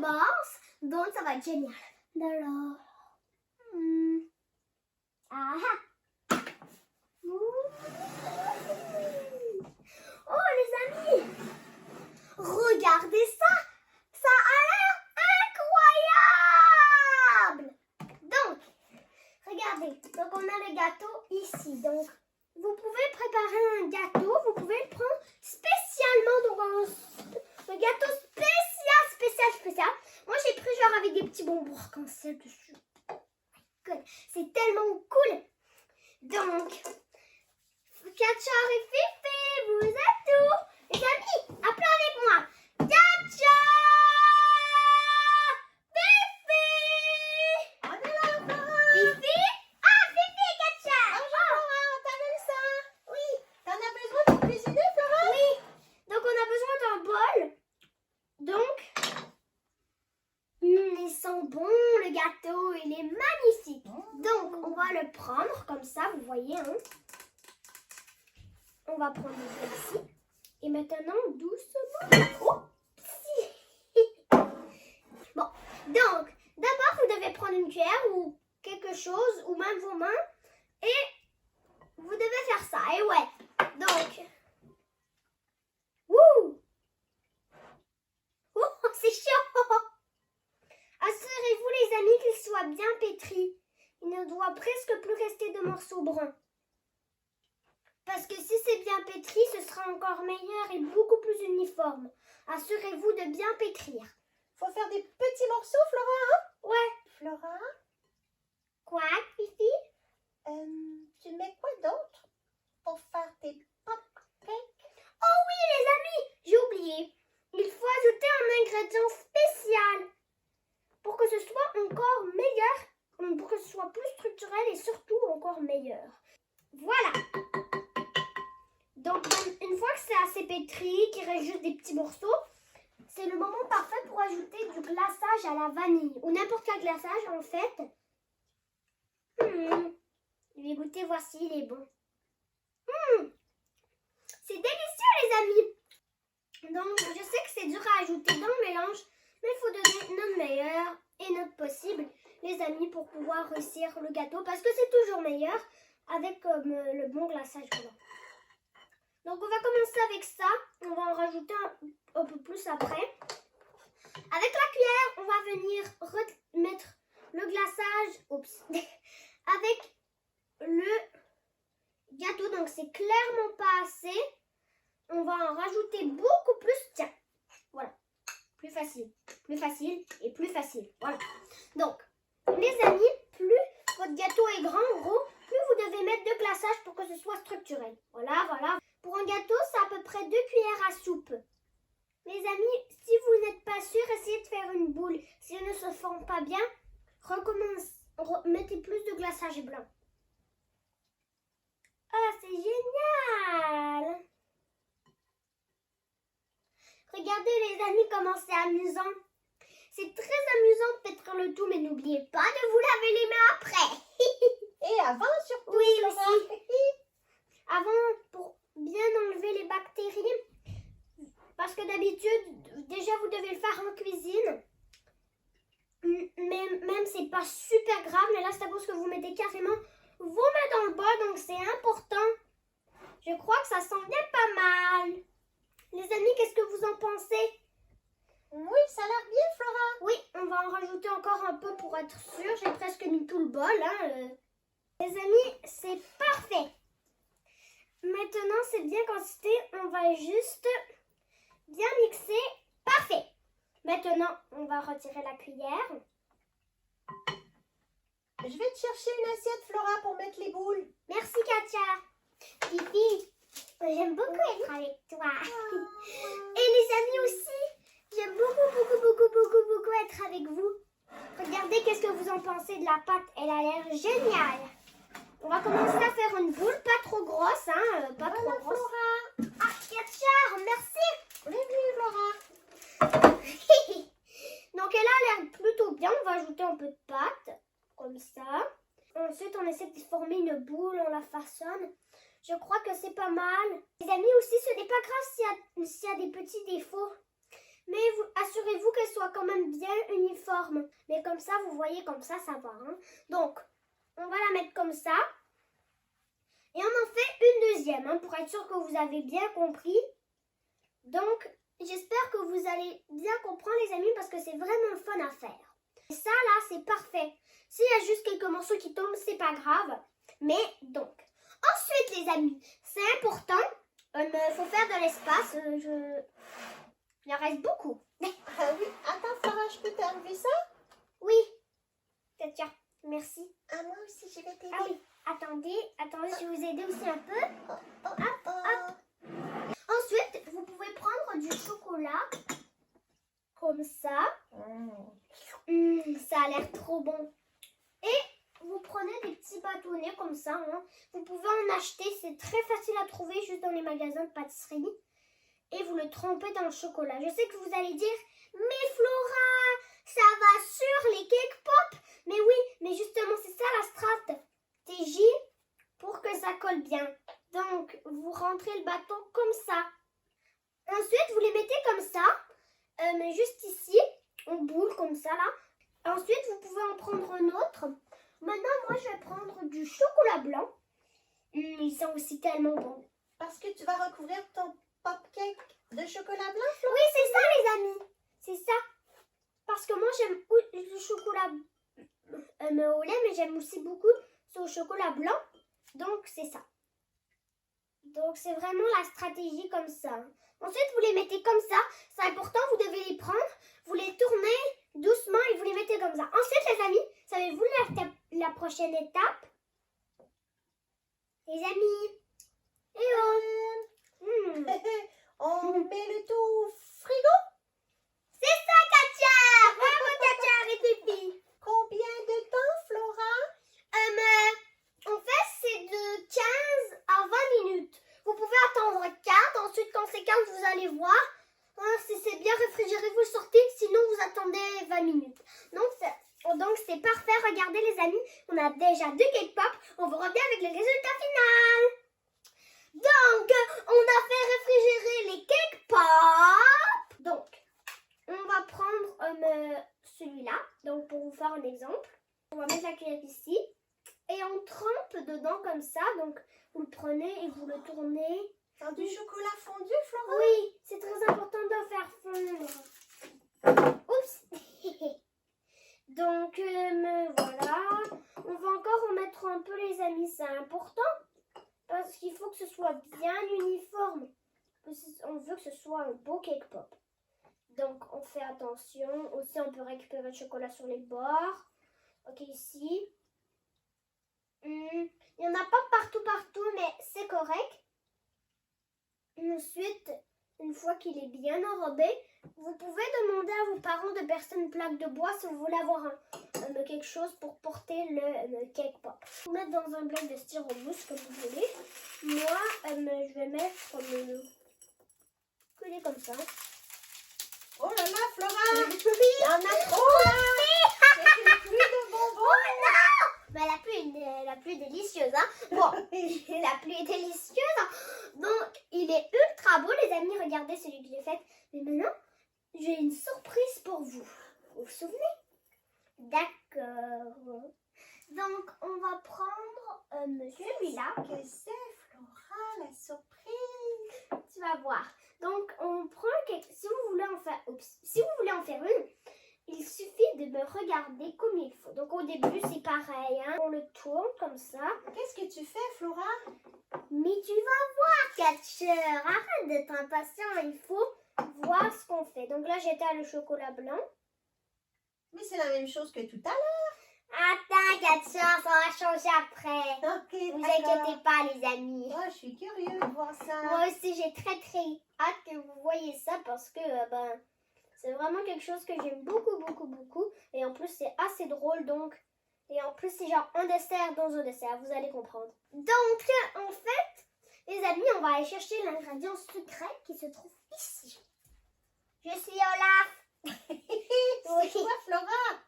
commence. Donc, ça va être génial. Alors... Ah ah. Oh, les amis, regardez ça. Ça a l'air incroyable. Donc, regardez. Donc, on a le gâteau ici. Donc, vous pouvez préparer un gâteau. Vous pouvez le prendre spécialement. Donc, un gâteau spécial. Moi, j'ai pris genre avec des petits bonbons arc-en-ciel dessus. C'est tellement cool. Donc, Katja et Fifi, vous êtes où? Les amis, appelez avec moi. Katja! Fifi! On est là, Flora! Fifi? Ah, Fifi et Katja! Bonjour, Flora, t'as vu ça? Oui. T'en as besoin pour cuisiner, Flora? Oui. Donc, on a besoin d'un bol. Donc, il sent bon, le gâteau, il est magnifique. Donc, on va le prendre comme ça, vous voyez, hein. On va prendre le bol ici. Et maintenant, doucement. Oh, bon, donc, d'abord, vous devez prendre une cuillère ou quelque chose, ou même vos mains. Et vous devez faire ça. Et ouais, donc, wouh! Oh, c'est chaud! Assurez-vous, les amis, qu'il soit bien pétri. Il ne doit presque plus rester de morceaux bruns. Parce que si c'est bien pétri, ce sera encore meilleur et beaucoup plus uniforme. Assurez-vous de bien pétrir. Faut faire des petits morceaux, Flora, hein? Ouais. Flora, Quoi, Fifi? tu mets quoi d'autre pour faire tes cupcakes? Oh oui, les amis, j'ai oublié. Il faut ajouter un ingrédient spécial pour que ce soit encore meilleur, pour que ce soit plus structurel et surtout encore meilleur. Voilà. Donc, une fois que c'est assez pétri, qu'il reste juste des petits morceaux, c'est le moment parfait pour ajouter du glaçage à la vanille. Ou n'importe quel glaçage, en fait. Je vais goûter, voici, il est bon. C'est délicieux, les amis. Donc, je sais que c'est dur à ajouter dans le mélange, mais il faut donner notre meilleur et notre possible, les amis, pour pouvoir réussir le gâteau. Parce que c'est toujours meilleur avec le bon glaçage blanc. Donc, on va commencer avec ça. On va en rajouter un peu plus après. Avec la cuillère, on va venir mettre le glaçage avec le gâteau. Donc, c'est clairement pas assez. On va en rajouter beaucoup plus. Tiens, voilà. Plus facile et plus facile. Voilà. Donc, les amis, plus votre gâteau est grand, en gros, plus vous devez mettre de glaçage pour que ce soit structurel. Voilà. Pour un gâteau, c'est à peu près 2 cuillères à soupe. Les amis, si vous n'êtes pas sûr, essayez de faire une boule. Si elle ne se forme pas bien, mettez plus de glaçage blanc. Ah, c'est génial! Regardez les amis comment c'est amusant. C'est très amusant de pétrir le tout, mais n'oubliez pas de vous laver les mains après. Et avant, surtout, Oui, Flora. aussi. Avant, pour bien enlever les bactéries. Parce que d'habitude, déjà vous devez le faire en cuisine. Mais même c'est pas super grave, mais là c'est à cause que vous mettez carrément vos mains dans le bol, donc c'est important. Je crois que ça sent bien pas mal. Les amis, qu'est-ce que vous en pensez? Oui, ça a l'air bien, Flora. Oui, on va en rajouter encore un peu pour être sûr. J'ai presque mis tout le bol. Les amis, c'est parfait. Maintenant, c'est bien quantité. On va juste bien mixer. Parfait. Maintenant, on va retirer la cuillère. Je vais te chercher une assiette, Flora, pour mettre les boules. Merci, Katja. Fifi, j'aime beaucoup être avec toi. Et les amis aussi, j'aime beaucoup être avec vous. Regardez qu'est-ce que vous en pensez de la pâte. Elle a l'air géniale. On va commencer à faire une boule, pas trop grosse, hein, pas trop grosse. Flora. Ah, Katja, merci. Oui, Flora. Donc elle a l'air plutôt bien. On va ajouter un peu de pâte, comme ça. Ensuite, on essaie de former une boule, on la façonne. Je crois que c'est pas mal. Les amis aussi, ce n'est pas grave s'il y a des petits défauts. Mais assurez-vous qu'elle soit quand même bien uniforme. Mais comme ça, vous voyez, comme ça va. Hein. Donc, on va la mettre comme ça. Et on en fait une deuxième, hein, pour être sûr que vous avez bien compris. Donc, j'espère que vous allez bien comprendre, les amis, parce que c'est vraiment fun à faire. Et ça, là, c'est parfait. S'il y a juste quelques morceaux qui tombent, c'est pas grave. Mais, donc, ensuite, les amis, c'est important. Il faut faire de l'espace. Il en reste beaucoup. Ah oui, attends Flora, je peux t'enlever ça? Oui. Tiens, merci. Ah, moi aussi, je vais t'aider. Ah oui, attendez, je vais vous aider aussi un peu. Hop. Ensuite, vous pouvez prendre du chocolat, comme ça. Ça a l'air trop bon. Et vous prenez des petits bâtonnets comme ça. Hein. Vous pouvez en acheter, c'est très facile à trouver juste dans les magasins de pâtisserie. Et vous le trempez dans le chocolat. Je sais que vous allez dire, mais Flora, ça va sur les cake pop. Mais oui, mais justement, c'est ça la stratégie pour que ça colle bien. Donc, vous rentrez le bâton comme ça. Ensuite, vous les mettez comme ça, mais juste ici, en boule comme ça là. Ensuite, vous pouvez en prendre un autre. Maintenant, moi, je vais prendre du chocolat blanc. Ils sont aussi tellement bons. Parce que tu vas recouvrir ton cupcake de chocolat blanc? Oui, c'est ça, les amis. C'est ça. Parce que moi, j'aime le chocolat au lait, mais j'aime aussi beaucoup ce chocolat blanc. Donc, c'est ça. Donc, c'est vraiment la stratégie comme ça. Ensuite, vous les mettez comme ça. C'est important, vous devez les prendre. Vous les tournez doucement et vous les mettez comme ça. Ensuite, les amis, savez-vous la prochaine étape? Les amis. On met le tout au frigo? C'est ça, Katia! Bravo, Katia, et tes filles. Combien de temps, Flora? En fait, c'est de 15 à 20 minutes. Vous pouvez attendre 15. Ensuite, quand c'est 15, vous allez voir. Hein, si c'est bien réfrigéré, vous le sortez. Sinon, vous attendez 20 minutes. Donc, c'est parfait. Regardez, les amis. On a déjà 2 cake pop. On vous revient avec le résultat final. Donc, on a fait réfrigérer les cake pop. Donc, on va prendre celui-là. Donc, pour vous faire un exemple, on va mettre la cuillère ici. Et on trempe dedans comme ça. Donc, vous le prenez et vous le tournez. Dans du chocolat fondu, Flora? Oui, c'est très important de le faire fondre. Oups. Donc, voilà. On va encore en mettre un peu, les amis. C'est important. Parce qu'il faut que ce soit bien uniforme. On veut que ce soit un beau cake pop. Donc, on fait attention. Aussi, on peut récupérer le chocolat sur les bords. Ok, ici. Il n'y en a pas partout, mais c'est correct. Ensuite, une fois qu'il est bien enrobé, vous pouvez demander à vos parents de percer une plaque de bois si vous voulez avoir quelque chose pour porter le cake pop. Vous mettre dans un bloc de styromousse comme vous voulez. Moi, je vais mettre coller comme ça. Oh là là, Flora! Il y en a trop là! C'est plus de bonbons! Oh non! Mais la plus délicieuse, hein? Bon, la plus délicieuse. Hein? Donc, il est ultra beau, les amis. Regardez celui que j'ai fait. Mais maintenant, j'ai une surprise pour vous. Vous vous souvenez? D'accord. Donc, on va prendre celui-là. Que c'est, Flora, la surprise? Tu vas voir. Donc, on prend si vous voulez en faire une, il suffit de me regarder comme il faut. Donc, au début, c'est pareil. Hein? On le tourne comme ça. Qu'est-ce que tu fais, Flora? Mais tu vas voir, Catcher. Arrête d'être impatient. Il faut voir ce qu'on fait. Donc là, j'étais le chocolat blanc. Mais c'est la même chose que tout à l'heure. Attends, Catcher, ça va changer après. Ok, Vous d'accord. inquiétez pas, les amis. Oh, je suis curieuse de voir ça. Moi aussi, j'ai très hâte que vous voyez ça parce que c'est vraiment quelque chose que j'aime beaucoup. Et en plus, c'est assez drôle donc. Et en plus, c'est genre un dessert dans un dessert. Vous allez comprendre. Donc, en fait, les amis, on va aller chercher l'ingrédient secret qui se trouve ici. Je suis Olaf. C'est quoi, Flora?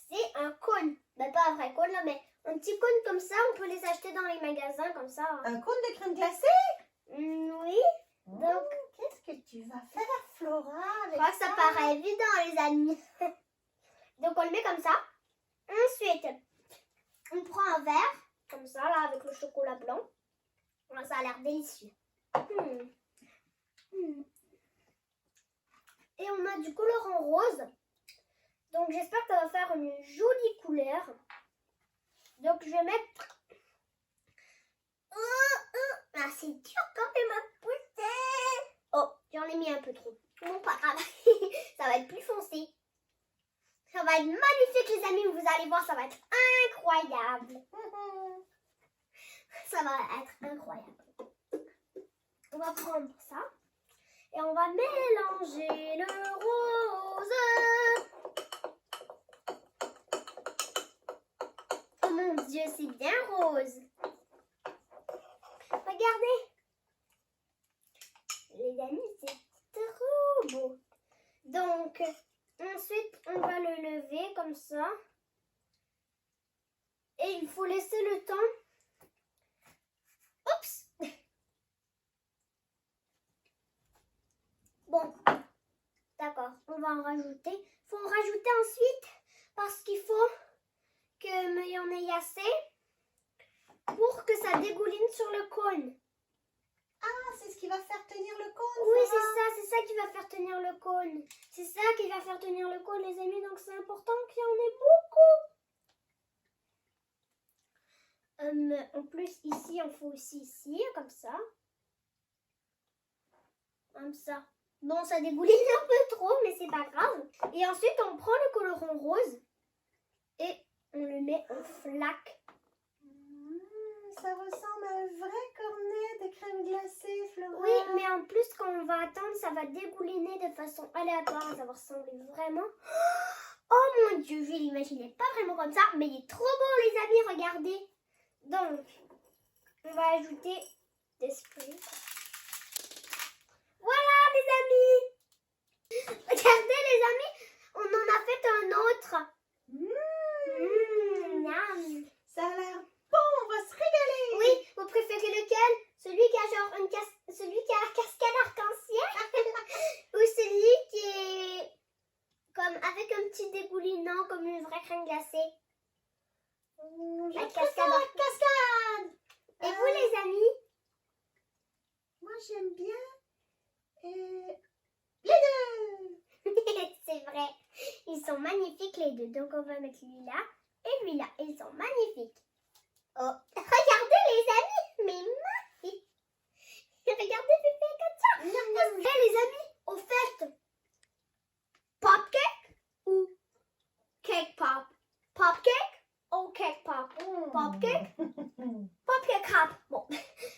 C'est un cône. Ben, pas un vrai cône là, mais un petit cône comme ça. On peut les acheter dans les magasins comme ça. Un cône de crème glacée? Oui. Donc, qu'est-ce que tu vas faire, Flora. Je crois que ça paraît évident, les amis. Donc, on le met comme ça. Ensuite, on prend un verre, comme ça, là, avec le chocolat blanc. Voilà, ça a l'air délicieux. Et on a du colorant rose. Donc, j'espère que ça va faire une jolie couleur. Donc, je vais mettre... Ah, c'est dur quand même à pousser. Oh, j'en ai mis un peu trop. Bon, pas grave. Ça va être plus foncé. Ça va être magnifique, les amis. Vous allez voir, ça va être incroyable. Ça va être incroyable. On va prendre ça. Et on va mélanger le rose. Oh mon Dieu, c'est bien rose. Regardez. Les amis, c'est trop beau. Donc, ensuite, on va le lever comme ça. Et il faut laisser le temps. Oups. Bon, d'accord, on va en rajouter. Il faut en rajouter ensuite parce qu'il faut qu'il y en ait assez pour que ça dégouline sur le cône. Ah, c'est ce qui va faire tenir le cône. Oui, Flora. c'est ça qui va faire tenir le cône. C'est ça qui va faire tenir le cône, les amis, donc c'est important qu'il y en ait beaucoup. En plus, ici, on fait aussi ici, comme ça. Comme ça. Bon, ça dégouline un peu trop, mais c'est pas grave. Et ensuite, on prend le colorant rose et on le met en flaque. Ça ressemble à un vrai cornet de crème glacée, Flora. Oui, mais en plus, quand on va attendre, ça va dégouliner de façon aléatoire. Ça va ressembler vraiment... Oh mon Dieu, je l'imaginais pas vraiment comme ça, mais il est trop beau, les amis, regardez. Donc, on va ajouter des sprays. Voilà, les amis. Regardez, les amis, on en a fait un autre. Miam. Ça a l'air bon, on va se régaler. Oui, vous préférez lequel? Celui qui a genre celui qui a la cascade arc-en-ciel ou celui qui est comme avec un petit dégoulinant comme une vraie crème glacée? Je La préfère cascade. la cascade. Et vous, les amis? Moi, j'aime bien les deux. C'est vrai. Ils sont magnifiques les deux. Donc on va mettre lui-là et lui-là. Ils sont magnifiques. Oh, regardez les amis, mais magnifiques. Regardez, Pépé comme ça. Et les amis, au fait, pop cake ou cake pop? Pop cake ou cake pop? Pop cake? Pop cake pop. Bon.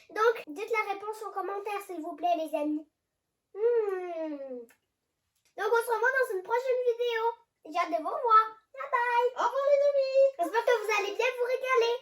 Donc, dites la réponse en commentaire, s'il vous plaît, les amis. Donc, on se revoit dans une prochaine vidéo. J'ai hâte de vous revoir. Bye bye. Au revoir les amis. J'espère que vous allez bien vous régaler.